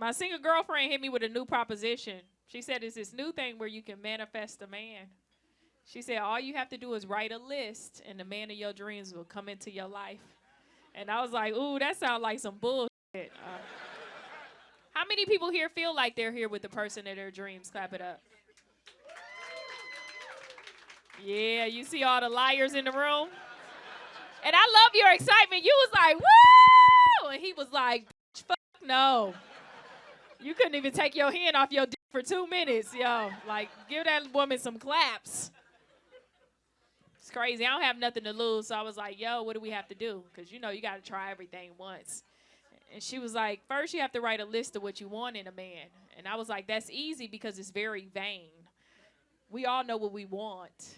My single girlfriend hit me with a new proposition. She said, it's this new thing where you can manifest a man. She said, all you have to do is write a list, and the man of your dreams will come into your life. And I was like, ooh, that sounds like some bullshit. How many people here feel like they're here with the person of their dreams? Clap it up. Yeah, you see all the liars in the room? And I love your excitement. You was like, woo! And he was like, fuck no. You couldn't even take your hand off your dick for 2 minutes, yo. Like, give that woman some claps. It's crazy. I don't have nothing to lose, so I was like, yo, what do we have to do? Because, you know, you got to try everything once. And she was like, first you have to write a list of what you want in a man. And I was like, that's easy because it's very vain. We all know what we want.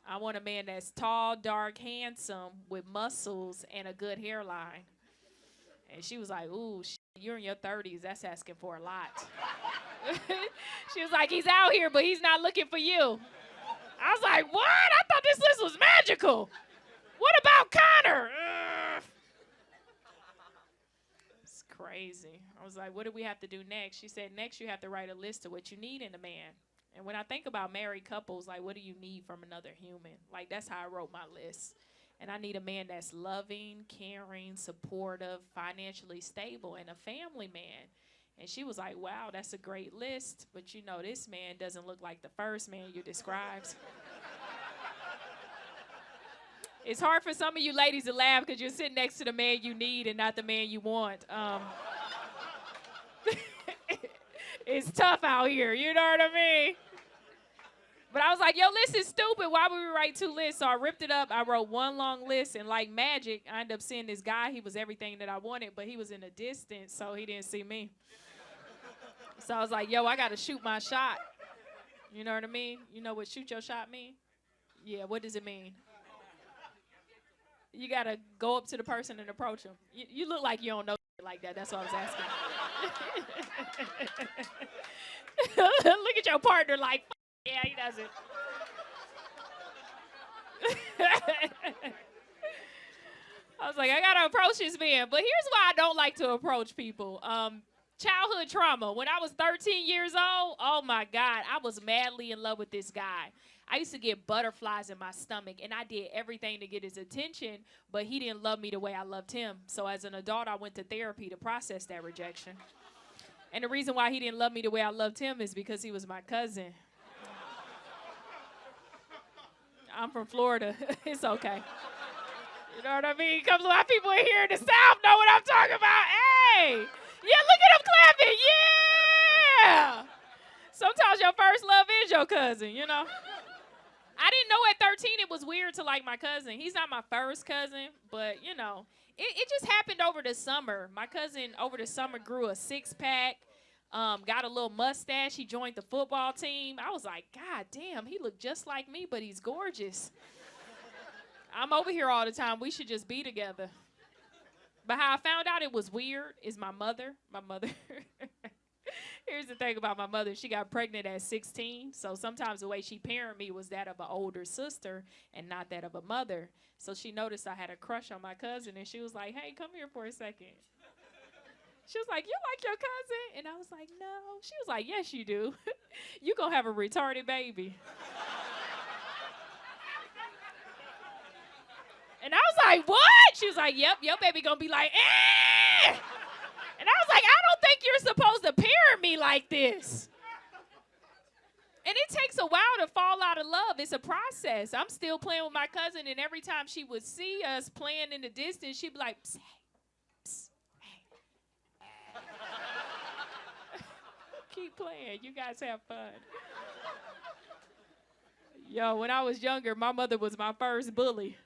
I want a man that's tall, dark, handsome, with muscles and a good hairline. And she was like, ooh, you're in your 30s. That's asking for a lot. She was like, he's out here, but he's not looking for you. I was like, what? I thought this list was magical. What about Connor? It's crazy. I was like, what do we have to do next? She said, next you have to write a list of what you need in a man. And when I think about married couples, like, what do you need from another human? Like, that's how I wrote my list. And I need a man that's loving, caring, supportive, financially stable, and a family man. And she was like, wow, that's a great list. But, you know, this man doesn't look like the first man you described. It's hard for some of you ladies to laugh because you're sitting next to the man you need and not the man you want. It's tough out here, you know what I mean? But I was like, yo, list is stupid. Why would we write 2 lists? So I ripped it up. I wrote one long list, and like magic, I ended up seeing this guy. He was everything that I wanted, but he was in a distance, so he didn't see me. So I was like, yo, I got to shoot my shot. You know what I mean? You know what shoot your shot mean? Yeah, what does it mean? You got to go up to the person and approach him. You look like you don't know like that. That's what I was asking. Look at your partner like, yeah, he doesn't. I was like, I got to approach this man. But here's why I don't like to approach people. Childhood trauma. When I was 13 years old, oh, my God, I was madly in love with this guy. I used to get butterflies in my stomach, and I did everything to get his attention, but he didn't love me the way I loved him. So as an adult, I went to therapy to process that rejection. And the reason why he didn't love me the way I loved him is because he was my cousin. I'm from Florida. It's okay. You know what I mean? Come a lot of people in here in the South know what I'm talking about. Hey! Yeah, look at them clapping. Yeah! Sometimes your first love is your cousin, you know? I didn't know at 13 it was weird to like my cousin. He's not my first cousin, but, you know, it just happened over the summer. My cousin over the summer grew a 6-pack, got a little mustache. He joined the football team. I was like, God damn, he looked just like me, but he's gorgeous. I'm over here all the time. We should just be together. But how I found out it was weird is my mother. Here's the thing about my mother. She got pregnant at 16, so sometimes the way she parented me was that of an older sister and not that of a mother. So she noticed I had a crush on my cousin, and she was like, hey, come here for a second. She was like, you like your cousin? And I was like, no. She was like, yes, you do. You gonna have a retarded baby. And I was like, what? She was like, yep, your baby gonna be like, eh. And I was like, I don't think you're supposed to parent me like this. And it takes a while to fall out of love. It's a process. I'm still playing with my cousin, and every time she would see us playing in the distance, she'd be like, psst, hey, psst, hey. Keep playing. You guys have fun. Yo, when I was younger, my mother was my first bully.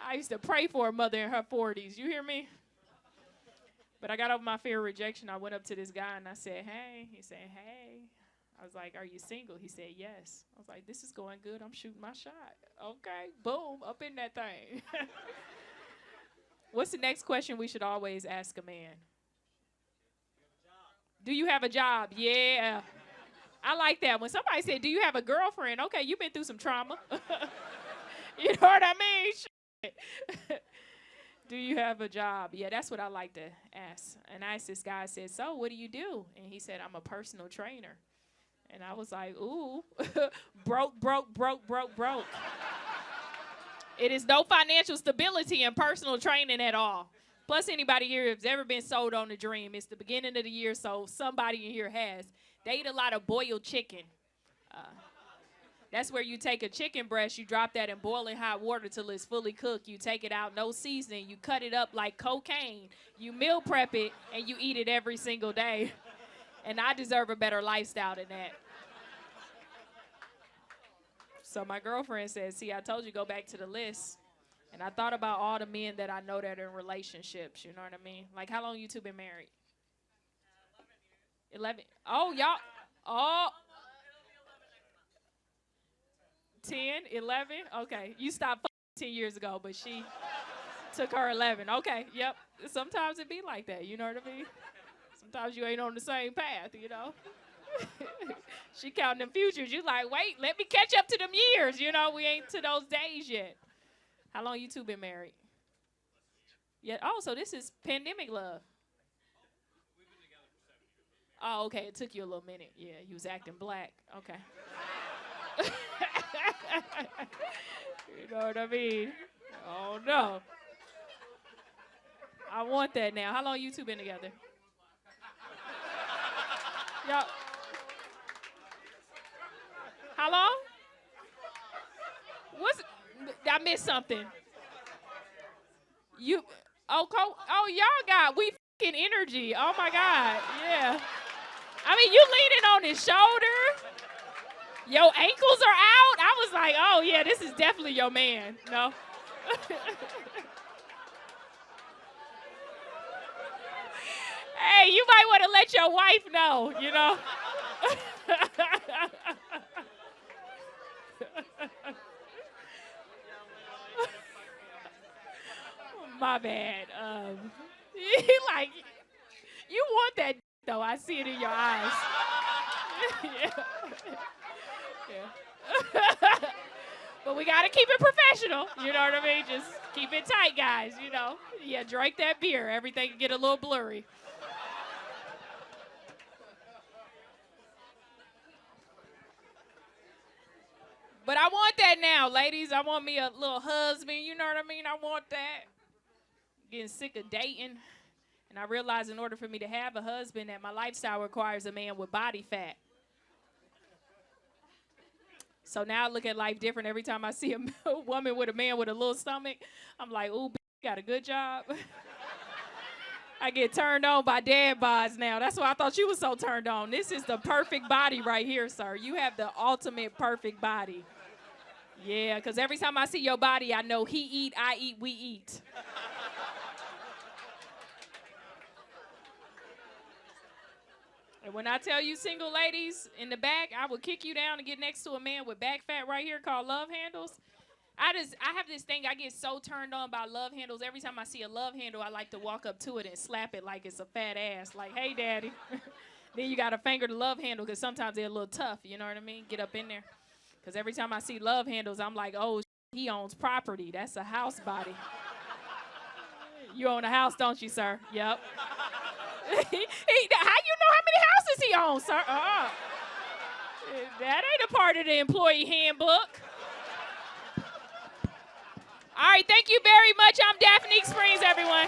I used to pray for a mother in her 40s. You hear me? But I got over my fear of rejection. I went up to this guy, and I said, hey. He said, hey. I was like, are you single? He said, yes. I was like, this is going good. I'm shooting my shot. Okay, boom, up in that thing. What's the next question we should always ask a man? Do you have a job? Yeah. I like that. When somebody said, do you have a girlfriend? Okay, you've been through some trauma. You know what I mean? Do you have a job? Yeah, that's what I like to ask. And I asked this guy, I said, so what do you do? And he said, I'm a personal trainer. And I was like, ooh, broke. It is no financial stability in personal training at all. Plus, anybody here has ever been sold on a dream. It's the beginning of the year, so somebody in here has. They eat a lot of boiled chicken. That's where you take a chicken breast, you drop that in boiling hot water till it's fully cooked. You take it out, no seasoning. You cut it up like cocaine. You meal prep it, and you eat it every single day. And I deserve a better lifestyle than that. So my girlfriend said, see, I told you go back to the list. And I thought about all the men that I know that are in relationships, you know what I mean? Like, how long you two been married? 11. Oh, y'all. Oh. 10, 11? Okay. You stopped 10 years ago, but she took her 11. Okay, yep. Sometimes it be like that, you know what I mean? Sometimes you ain't on the same path, you know? She counting them futures. You like, wait, let me catch up to them years. You know, we ain't to those days yet. How long you two been married? Yeah. Oh, so this is pandemic love. We've been together for 7 years. Oh, okay. It took you a little minute. Yeah, you was acting black. Okay. You know what I mean? Oh, no. I want that now. How long you two been together? Y'all. How long? I missed something. Oh, y'all got fucking energy. Oh my God, yeah. I mean, you leaning on his shoulder. Your ankles are out. I was like, oh yeah, this is definitely your man. No. Hey, you might want to let your wife know, you know. My bad. Like, you want that though. I see it in your eyes. Yeah. Yeah. But we got to keep it professional. You know what I mean? Just keep it tight, guys, you know. Yeah, drink that beer. Everything can get a little blurry. But I want that now, ladies. I want me a little husband. You know what I mean? I want that. Getting sick of dating. And I realized in order for me to have a husband that my lifestyle requires a man with body fat. So now I look at life different. Every time I see a woman with a man with a little stomach, I'm like, ooh, got a good job. I get turned on by dad bods now. That's why I thought you was so turned on. This is the perfect body right here, sir. You have the ultimate perfect body. Yeah, because every time I see your body, I know he eat, I eat, we eat. And when I tell you single ladies in the back, I will kick you down and get next to a man with back fat right here called love handles. I have this thing, I get so turned on by love handles. Every time I see a love handle, I like to walk up to it and slap it like it's a fat ass. Like, hey, daddy. Then you got to finger the love handle because sometimes they're a little tough. You know what I mean? Get up in there. Because every time I see love handles, I'm like, oh, he owns property. That's a house body. You own a house, don't you, sir? Yep. How you know how many houses he owns, sir? That ain't a part of the employee handbook. All right, thank you very much. I'm Daphnique Springs, everyone.